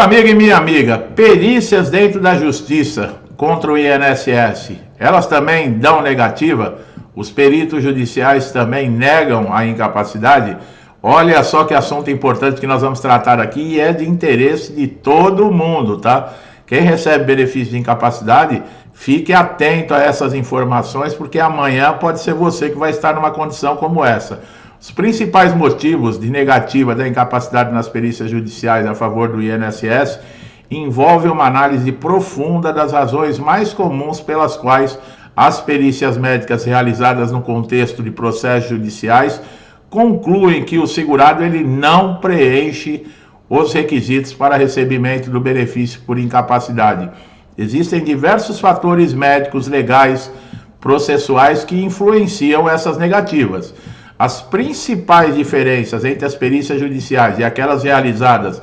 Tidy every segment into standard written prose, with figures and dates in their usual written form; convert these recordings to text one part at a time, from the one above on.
amigo e minha amiga, perícias dentro da justiça contra o INSS, elas também dão negativa? Os peritos judiciais também negam a incapacidade? Olha só que assunto importante que nós vamos tratar aqui e é de interesse de todo mundo, tá? Quem recebe benefício de incapacidade, fique atento a essas informações, porque amanhã pode ser você que vai estar numa condição como essa. Os principais motivos de negativa da incapacidade nas perícias judiciais a favor do INSS envolvem uma análise profunda das razões mais comuns pelas quais as perícias médicas realizadas no contexto de processos judiciais concluem que o segurado ele não preenche os requisitos para recebimento do benefício por incapacidade. Existem diversos fatores médicos, legais, processuais que influenciam essas negativas. As principais diferenças entre as perícias judiciais e aquelas realizadas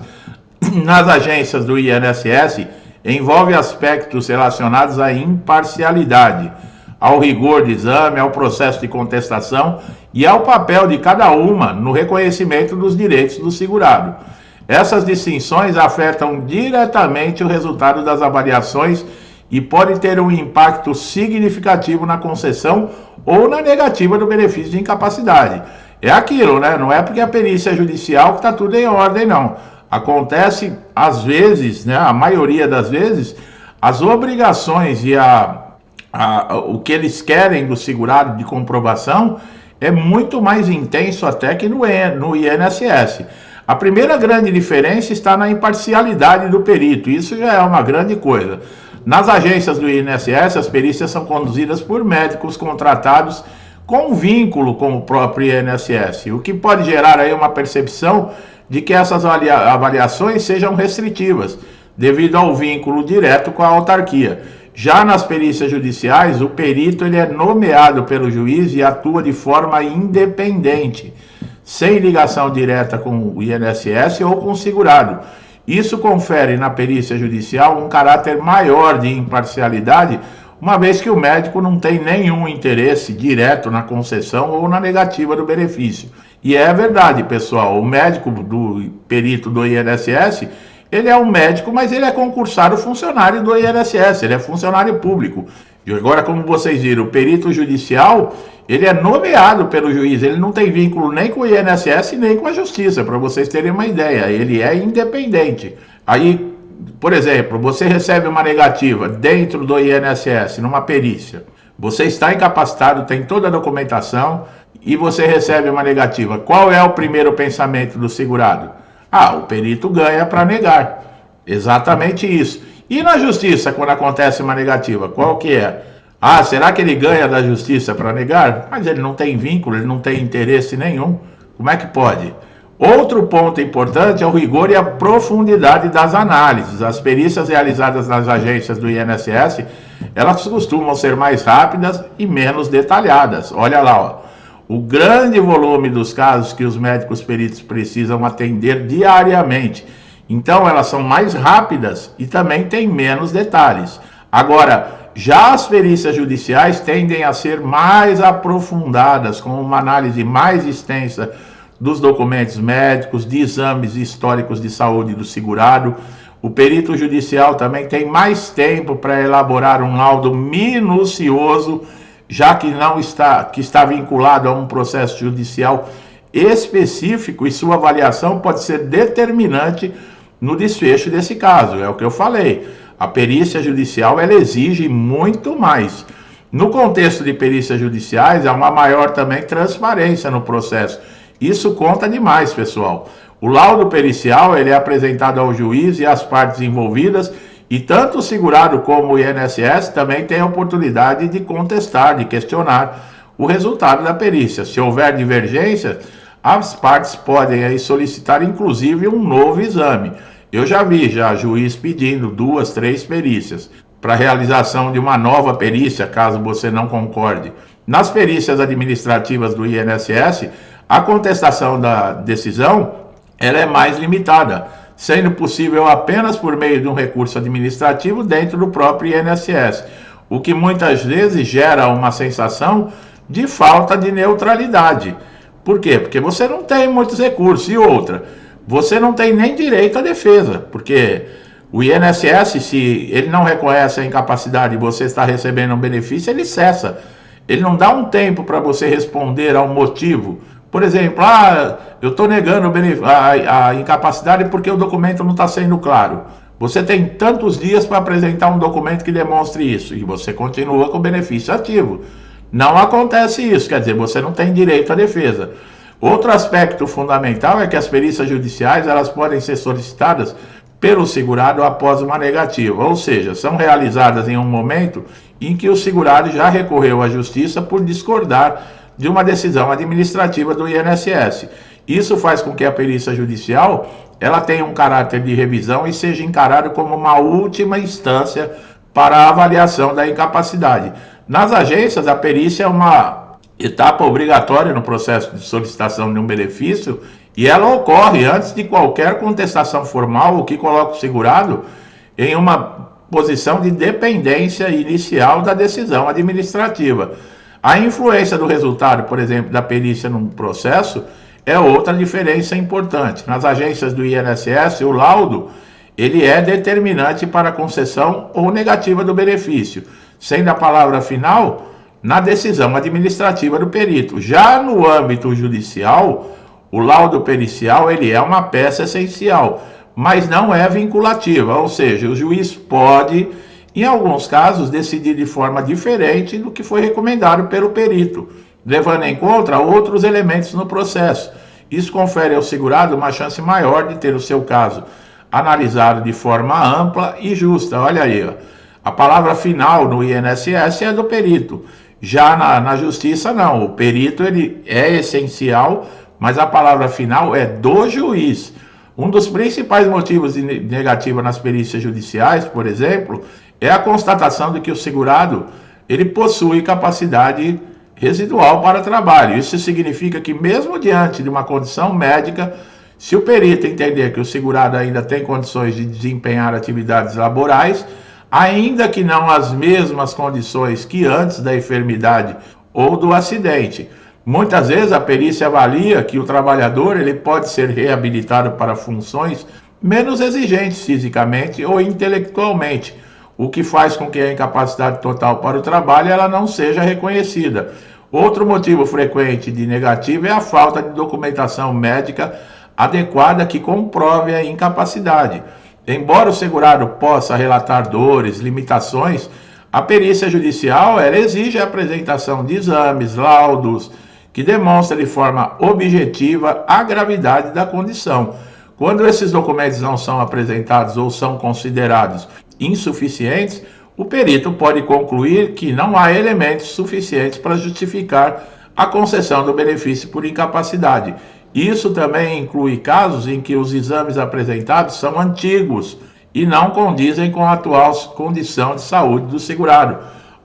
nas agências do INSS envolvem aspectos relacionados à imparcialidade, ao rigor de exame, ao processo de contestação e ao papel de cada uma no reconhecimento dos direitos do segurado. Essas distinções afetam diretamente o resultado das avaliações e podem ter um impacto significativo na concessão ou na negativa do benefício de incapacidade. É aquilo, né? Não é porque a perícia é judicial que está tudo em ordem, não. Acontece, às vezes, né? A maioria das vezes, as obrigações e o que eles querem do segurado de comprovação é muito mais intenso até que no INSS. A primeira grande diferença está na imparcialidade do perito, isso já é uma grande coisa. Nas agências do INSS, as perícias são conduzidas por médicos contratados com vínculo com o próprio INSS, o que pode gerar aí uma percepção de que essas avaliações sejam restritivas, devido ao vínculo direto com a autarquia. Já nas perícias judiciais, o perito ele é nomeado pelo juiz e atua de forma independente, sem ligação direta com o INSS ou com o segurado. Isso confere na perícia judicial um caráter maior de imparcialidade, uma vez que o médico não tem nenhum interesse direto na concessão ou na negativa do benefício. E é verdade, pessoal, o médico do perito do INSS, ele é um médico, mas ele é concursado funcionário do INSS, ele é funcionário público. E agora, como vocês viram, o perito judicial, ele é nomeado pelo juiz, ele não tem vínculo nem com o INSS nem com a justiça, para vocês terem uma ideia, ele é independente. Aí, por exemplo, você recebe uma negativa dentro do INSS, numa perícia, você está incapacitado, tem toda a documentação e você recebe uma negativa. Qual é o primeiro pensamento do segurado? O perito ganha para negar. Exatamente isso. E na justiça, quando acontece uma negativa, qual que é? Será que ele ganha da justiça para negar? Mas ele não tem vínculo, ele não tem interesse nenhum. Como é que pode? Outro ponto importante é o rigor e a profundidade das análises. As perícias realizadas nas agências do INSS, elas costumam ser mais rápidas e menos detalhadas. Olha lá, ó. O grande volume dos casos que os médicos peritos precisam atender diariamente. Então, elas são mais rápidas e também têm menos detalhes. Agora, já as perícias judiciais tendem a ser mais aprofundadas, com uma análise mais extensa dos documentos médicos, de exames históricos de saúde do segurado. O perito judicial também tem mais tempo para elaborar um laudo minucioso, já que está vinculado a um processo judicial específico e sua avaliação pode ser determinante no desfecho desse caso. É o que eu falei. A perícia judicial ela exige muito mais. No contexto de perícias judiciais, há uma maior também transparência no processo. Isso conta demais, pessoal. O laudo pericial ele é apresentado ao juiz e às partes envolvidas, e tanto o segurado como o INSS também têm a oportunidade de contestar, de questionar o resultado da perícia. Se houver divergência, as partes podem aí solicitar inclusive um novo exame. Eu já vi juiz pedindo 2, 3 perícias para realização de uma nova perícia, caso você não concorde. Nas perícias administrativas do INSS, a contestação da decisão ela é mais limitada, sendo possível apenas por meio de um recurso administrativo dentro do próprio INSS, o que muitas vezes gera uma sensação de falta de neutralidade. Por quê? Porque você não tem muitos recursos. E outra, você não tem nem direito à defesa, porque o INSS, se ele não reconhece a incapacidade e você está recebendo um benefício, ele cessa. Ele não dá um tempo para você responder ao motivo. Por exemplo, eu estou negando a incapacidade porque o documento não está sendo claro. Você tem tantos dias para apresentar um documento que demonstre isso e você continua com o benefício ativo. Não acontece isso, quer dizer, você não tem direito à defesa. Outro aspecto fundamental é que as perícias judiciais elas podem ser solicitadas pelo segurado após uma negativa, ou seja, são realizadas em um momento em que o segurado já recorreu à justiça por discordar de uma decisão administrativa do INSS. Isso faz com que a perícia judicial ela tenha um caráter de revisão e seja encarada como uma última instância para a avaliação da incapacidade. Nas agências, a perícia é uma etapa obrigatória no processo de solicitação de um benefício e ela ocorre antes de qualquer contestação formal, o que coloca o segurado em uma posição de dependência inicial da decisão administrativa. A influência do resultado, por exemplo, da perícia num processo é outra diferença importante. Nas agências do INSS, o laudo ele é determinante para a concessão ou negativa do benefício, sendo a palavra final na decisão administrativa do perito. Já no âmbito judicial, o laudo pericial ele é uma peça essencial, mas não é vinculativa, ou seja, o juiz pode, em alguns casos, decidir de forma diferente do que foi recomendado pelo perito, levando em conta outros elementos no processo. Isso confere ao segurado uma chance maior de ter o seu caso analisado de forma ampla e justa. Olha aí, ó. A palavra final no INSS é do perito. Já na justiça, não. O perito ele é essencial, mas a palavra final é do juiz. Um dos principais motivos de negativa nas perícias judiciais, por exemplo, é a constatação de que o segurado ele possui capacidade residual para trabalho. Isso significa que mesmo diante de uma condição médica, se o perito entender que o segurado ainda tem condições de desempenhar atividades laborais, ainda que não as mesmas condições que antes da enfermidade ou do acidente. Muitas vezes a perícia avalia que o trabalhador ele pode ser reabilitado para funções menos exigentes fisicamente ou intelectualmente, o que faz com que a incapacidade total para o trabalho ela não seja reconhecida. Outro motivo frequente de negativa é a falta de documentação médica adequada que comprove a incapacidade. Embora o segurado possa relatar dores, limitações, a perícia judicial ela exige a apresentação de exames, laudos, que demonstram de forma objetiva a gravidade da condição. Quando esses documentos não são apresentados ou são considerados insuficientes, o perito pode concluir que não há elementos suficientes para justificar a concessão do benefício por incapacidade. Isso também inclui casos em que os exames apresentados são antigos e não condizem com a atual condição de saúde do segurado.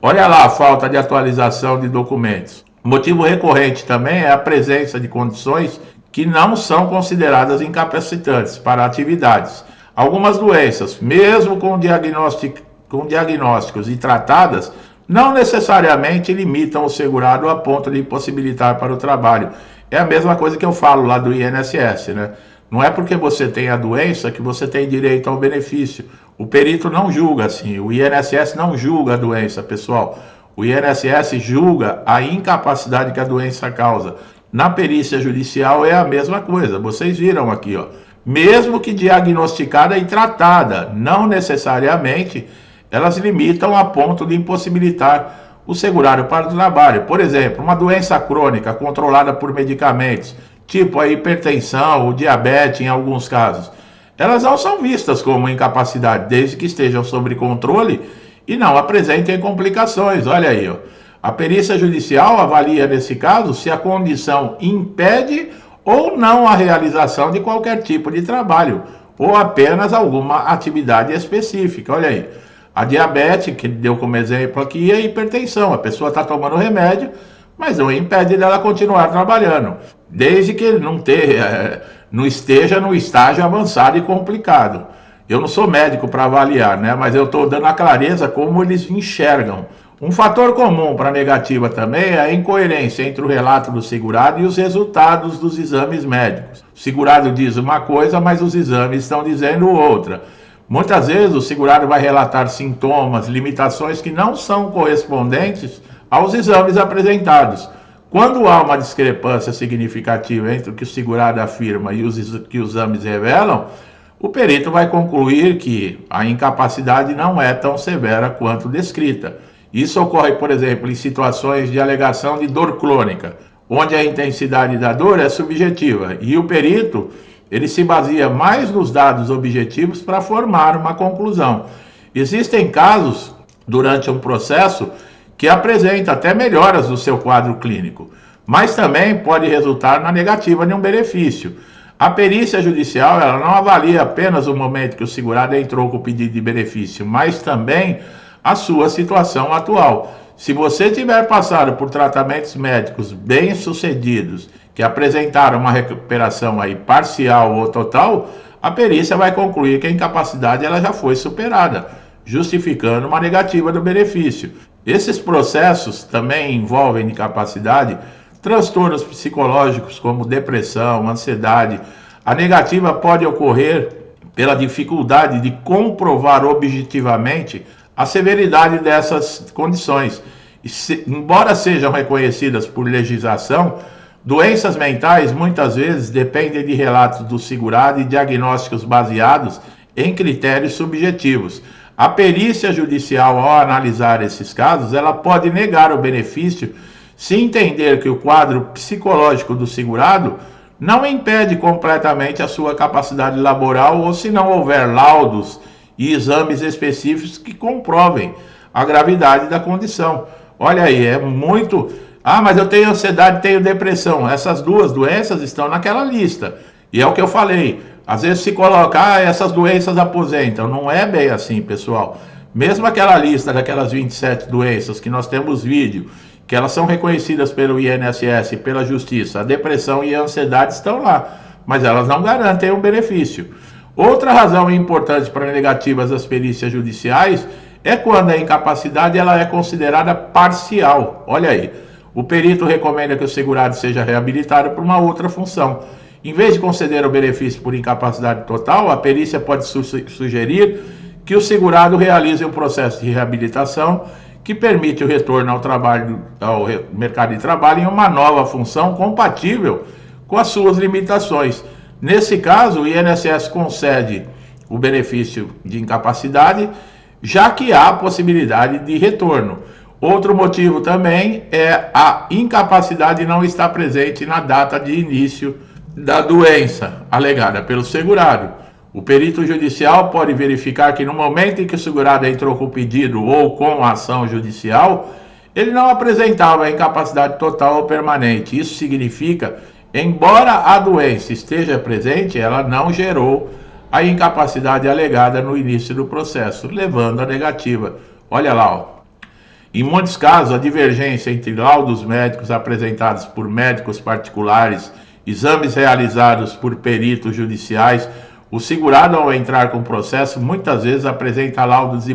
Olha lá a falta de atualização de documentos. Motivo recorrente também é a presença de condições que não são consideradas incapacitantes para atividades. Algumas doenças, mesmo com diagnósticos e tratadas, não necessariamente limitam o segurado a ponto de impossibilitar para o trabalho. É a mesma coisa que eu falo lá do INSS, né? Não é porque você tem a doença que você tem direito ao benefício. O perito não julga assim, o INSS não julga a doença, pessoal. O INSS julga a incapacidade que a doença causa. Na perícia judicial é a mesma coisa, vocês viram aqui, ó. Mesmo que diagnosticada e tratada, não necessariamente elas limitam a ponto de impossibilitar o segurado para o trabalho. Por exemplo, uma doença crônica controlada por medicamentos, tipo a hipertensão, o diabetes em alguns casos, elas não são vistas como incapacidade, desde que estejam sob controle e não apresentem complicações. Olha aí, ó. A perícia judicial avalia nesse caso se a condição impede ou não a realização de qualquer tipo de trabalho, ou apenas alguma atividade específica. Olha aí. A diabetes, que deu como exemplo aqui, é a hipertensão. A pessoa está tomando remédio, mas não impede dela continuar trabalhando, desde que não esteja no estágio avançado e complicado. Eu não sou médico para avaliar, né? Mas eu estou dando a clareza como eles enxergam. Um fator comum para a negativa também é a incoerência entre o relato do segurado e os resultados dos exames médicos. O segurado diz uma coisa, mas os exames estão dizendo outra. Muitas vezes o segurado vai relatar sintomas, limitações que não são correspondentes aos exames apresentados. Quando há uma discrepância significativa entre o que o segurado afirma e que os exames revelam, o perito vai concluir que a incapacidade não é tão severa quanto descrita. Isso ocorre, por exemplo, em situações de alegação de dor crônica, onde a intensidade da dor é subjetiva e o perito ele se baseia mais nos dados objetivos para formar uma conclusão. Existem casos, durante um processo, que apresenta até melhoras no seu quadro clínico, mas também pode resultar na negativa de um benefício. A perícia judicial ela não avalia apenas o momento que o segurado entrou com o pedido de benefício, mas também a sua situação atual. Se você tiver passado por tratamentos médicos bem-sucedidos, que apresentaram uma recuperação aí parcial ou total, a perícia vai concluir que a incapacidade ela já foi superada, justificando uma negativa do benefício. Esses processos também envolvem incapacidade, transtornos psicológicos como depressão, ansiedade. A negativa pode ocorrer pela dificuldade de comprovar objetivamente a severidade dessas condições. Embora sejam reconhecidas por legislação, doenças mentais muitas vezes dependem de relatos do segurado e diagnósticos baseados em critérios subjetivos. A perícia judicial, ao analisar esses casos, ela pode negar o benefício se entender que o quadro psicológico do segurado não impede completamente a sua capacidade laboral ou se não houver laudos e exames específicos que comprovem a gravidade da condição. Olha aí, é muito... Ah, mas eu tenho ansiedade, tenho depressão. Essas duas doenças estão naquela lista. E é o que eu falei. Às vezes se coloca, essas doenças aposentam. Não é bem assim, pessoal. Mesmo aquela lista daquelas 27 doenças que nós temos vídeo, que elas são reconhecidas pelo INSS e pela Justiça, a depressão e a ansiedade estão lá, mas elas não garantem um benefício. Outra razão importante para negativas das perícias judiciais é quando a incapacidade ela é considerada parcial. Olha aí, o perito recomenda que o segurado seja reabilitado por uma outra função. Em vez de conceder o benefício por incapacidade total, a perícia pode sugerir que o segurado realize um processo de reabilitação que permite o retorno ao trabalho, ao mercado de trabalho em uma nova função compatível com as suas limitações. Nesse caso, o INSS concede o benefício de incapacidade, já que há possibilidade de retorno. Outro motivo também é a incapacidade não estar presente na data de início da doença alegada pelo segurado. O perito judicial pode verificar que no momento em que o segurado entrou com o pedido ou com a ação judicial, ele não apresentava a incapacidade total ou permanente. Isso significa, embora a doença esteja presente, ela não gerou a incapacidade alegada no início do processo, levando à negativa. Olha lá, ó. Em muitos casos, a divergência entre laudos médicos apresentados por médicos particulares, exames realizados por peritos judiciais, o segurado, ao entrar com o processo, muitas vezes apresenta laudos de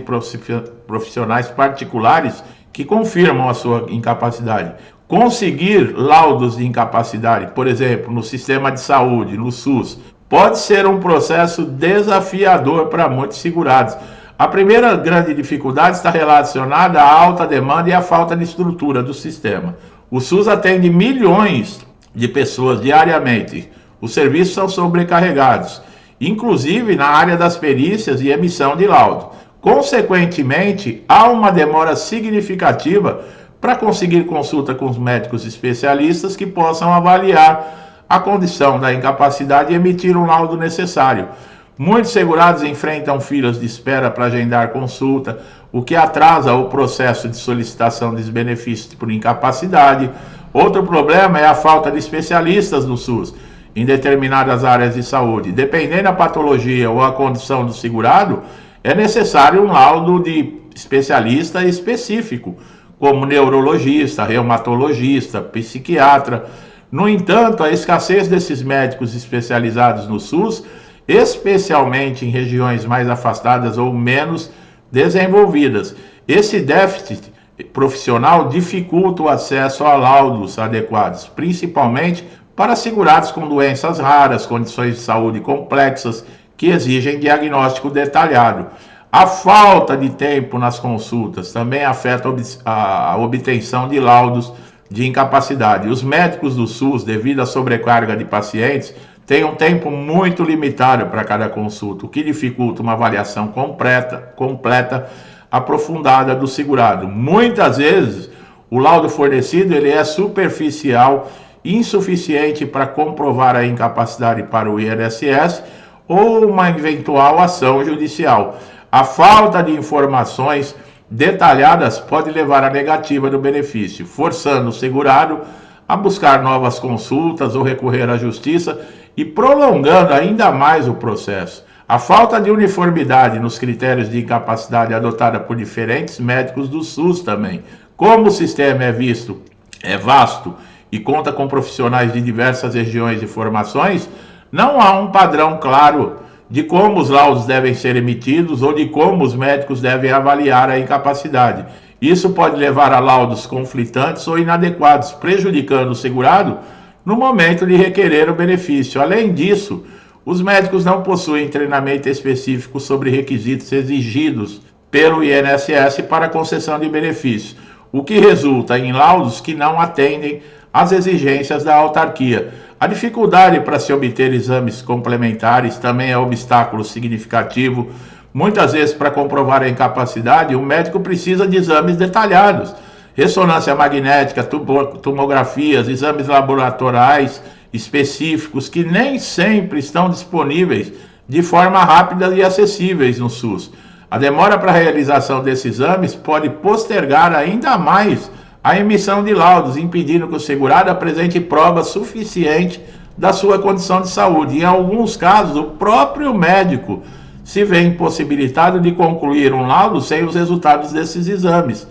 profissionais particulares que confirmam a sua incapacidade. Conseguir laudos de incapacidade, por exemplo, no sistema de saúde, no SUS, pode ser um processo desafiador para muitos segurados. A primeira grande dificuldade está relacionada à alta demanda e à falta de estrutura do sistema. O SUS atende milhões de pessoas diariamente. Os serviços são sobrecarregados, inclusive na área das perícias e emissão de laudo. Consequentemente, há uma demora significativa para conseguir consulta com os médicos especialistas que possam avaliar a condição da incapacidade e emitir um laudo necessário. Muitos segurados enfrentam filas de espera para agendar consulta, o que atrasa o processo de solicitação dos benefícios por incapacidade. Outro problema é a falta de especialistas no SUS em determinadas áreas de saúde. Dependendo da patologia ou a condição do segurado, é necessário um laudo de especialista específico, como neurologista, reumatologista, psiquiatra. No entanto, a escassez desses médicos especializados no SUS, especialmente em regiões mais afastadas ou menos desenvolvidas. Esse déficit profissional dificulta o acesso a laudos adequados, principalmente para segurados com doenças raras, condições de saúde complexas que exigem diagnóstico detalhado. A falta de tempo nas consultas também afeta a obtenção de laudos de incapacidade. Os médicos do SUS, devido à sobrecarga de pacientes, têm um tempo muito limitado para cada consulta, o que dificulta uma avaliação completa, aprofundada do segurado. Muitas vezes, o laudo fornecido ele é superficial, insuficiente para comprovar a incapacidade para o INSS ou uma eventual ação judicial. A falta de informações detalhadas pode levar à negativa do benefício, forçando o segurado a buscar novas consultas ou recorrer à justiça e prolongando ainda mais o processo. A falta de uniformidade nos critérios de incapacidade adotada por diferentes médicos do SUS também. Como o sistema é vasto e conta com profissionais de diversas regiões e formações, não há um padrão claro de como os laudos devem ser emitidos ou de como os médicos devem avaliar a incapacidade. Isso pode levar a laudos conflitantes ou inadequados, prejudicando o segurado no momento de requerer o benefício. Além disso, os médicos não possuem treinamento específico sobre requisitos exigidos pelo INSS para a concessão de benefícios, o que resulta em laudos que não atendem às exigências da autarquia. A dificuldade para se obter exames complementares também é um obstáculo significativo. Muitas vezes, para comprovar a incapacidade, o médico precisa de exames detalhados, ressonância magnética, tomografias, exames laboratoriais específicos que nem sempre estão disponíveis de forma rápida e acessíveis no SUS. A demora para a realização desses exames pode postergar ainda mais a emissão de laudos, impedindo que o segurado apresente prova suficiente da sua condição de saúde. Em alguns casos, o próprio médico se vê impossibilitado de concluir um laudo sem os resultados desses exames,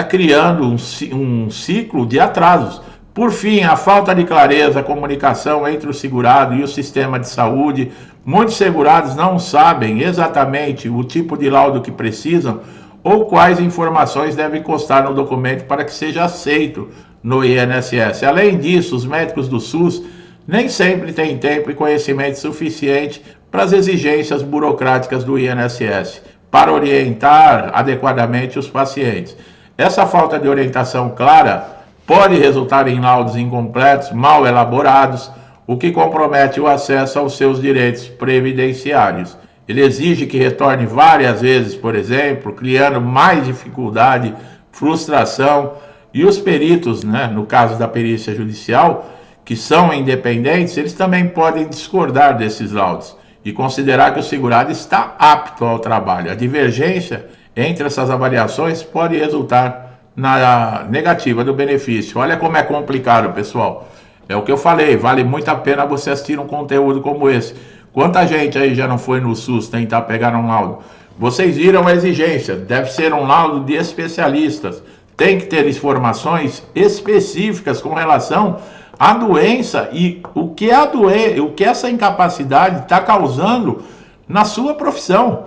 criando um ciclo de atrasos. Por fim, a falta de clareza, comunicação entre o segurado e o sistema de saúde. Muitos segurados não sabem exatamente o tipo de laudo que precisam ou quais informações devem constar no documento para que seja aceito no INSS. Além disso, os médicos do SUS nem sempre têm tempo e conhecimento suficiente para as exigências burocráticas do INSS, para orientar adequadamente os pacientes. Essa falta de orientação clara pode resultar em laudos incompletos, mal elaborados, o que compromete o acesso aos seus direitos previdenciários. Ele exige que retorne várias vezes, por exemplo, criando mais dificuldade, frustração, e os peritos, no caso da perícia judicial, que são independentes, eles também podem discordar desses laudos e considerar que o segurado está apto ao trabalho. A divergência entre essas avaliações pode resultar na negativa do benefício. Olha como é complicado, pessoal. É o que eu falei, vale muito a pena você assistir um conteúdo como esse. Quanta gente aí já não foi no SUS tentar pegar um laudo? Vocês viram a exigência, deve ser um laudo de especialistas. Tem que ter informações específicas com relação à doença e o que essa incapacidade está causando na sua profissão.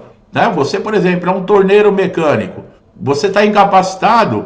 Você, por exemplo, é um torneiro mecânico. Você está incapacitado,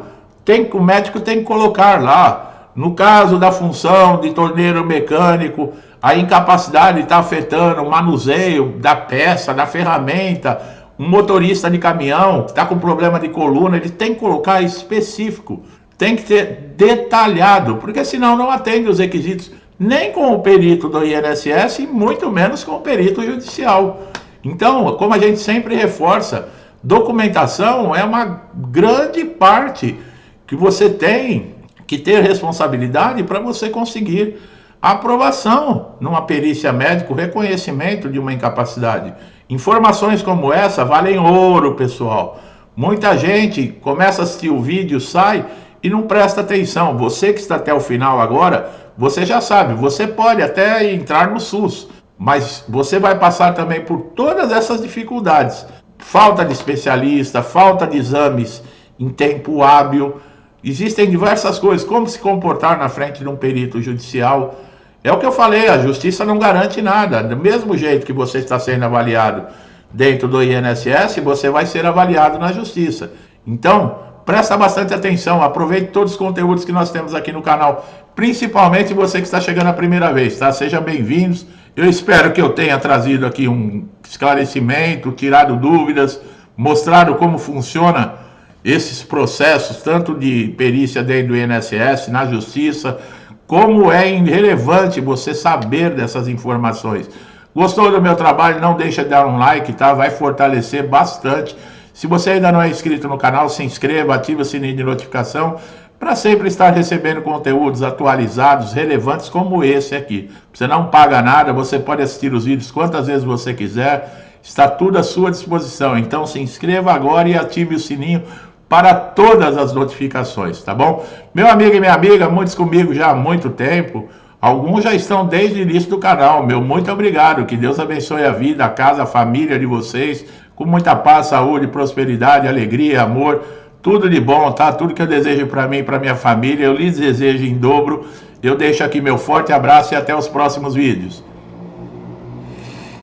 o médico tem que colocar lá. No caso da função de torneiro mecânico, a incapacidade está afetando o manuseio da peça, da ferramenta. Um motorista de caminhão que está com problema de coluna, ele tem que colocar específico, tem que ter detalhado, porque senão não atende os requisitos, nem com o perito do INSS e muito menos com o perito judicial. Então, como a gente sempre reforça, documentação é uma grande parte que você tem que ter responsabilidade para você conseguir a aprovação numa perícia médica, o reconhecimento de uma incapacidade. Informações como essa valem ouro, pessoal. Muita gente começa a assistir o vídeo, sai e não presta atenção. Você que está até o final agora, você já sabe, você pode até entrar no SUS, mas você vai passar também por todas essas dificuldades. Falta de especialista, falta de exames em tempo hábil. Existem diversas coisas, como se comportar na frente de um perito judicial. É o que eu falei, a justiça não garante nada. Do mesmo jeito que você está sendo avaliado dentro do INSS, você vai ser avaliado na justiça. Então, presta bastante atenção, aproveite todos os conteúdos que nós temos aqui no canal, principalmente você que está chegando a primeira vez, tá? Sejam bem-vindos. Eu espero que eu tenha trazido aqui um esclarecimento, tirado dúvidas, mostrado como funciona esses processos, tanto de perícia dentro do INSS, na Justiça, como é irrelevante você saber dessas informações. Gostou do meu trabalho? Não deixa de dar um like, tá? Vai fortalecer bastante. Se você ainda não é inscrito no canal, se inscreva, ative o sininho de notificação para sempre estar recebendo conteúdos atualizados, relevantes como esse aqui. Você não paga nada, você pode assistir os vídeos quantas vezes você quiser, está tudo à sua disposição. Então se inscreva agora e ative o sininho para todas as notificações, tá bom? Meu amigo e minha amiga, muitos comigo já há muito tempo, alguns já estão desde o início do canal. Meu muito obrigado, que Deus abençoe a vida, a casa, a família de vocês, com muita paz, saúde, prosperidade, alegria, amor, tudo de bom, tá? Tudo que eu desejo para mim e para minha família, eu lhes desejo em dobro. Eu deixo aqui meu forte abraço e até os próximos vídeos.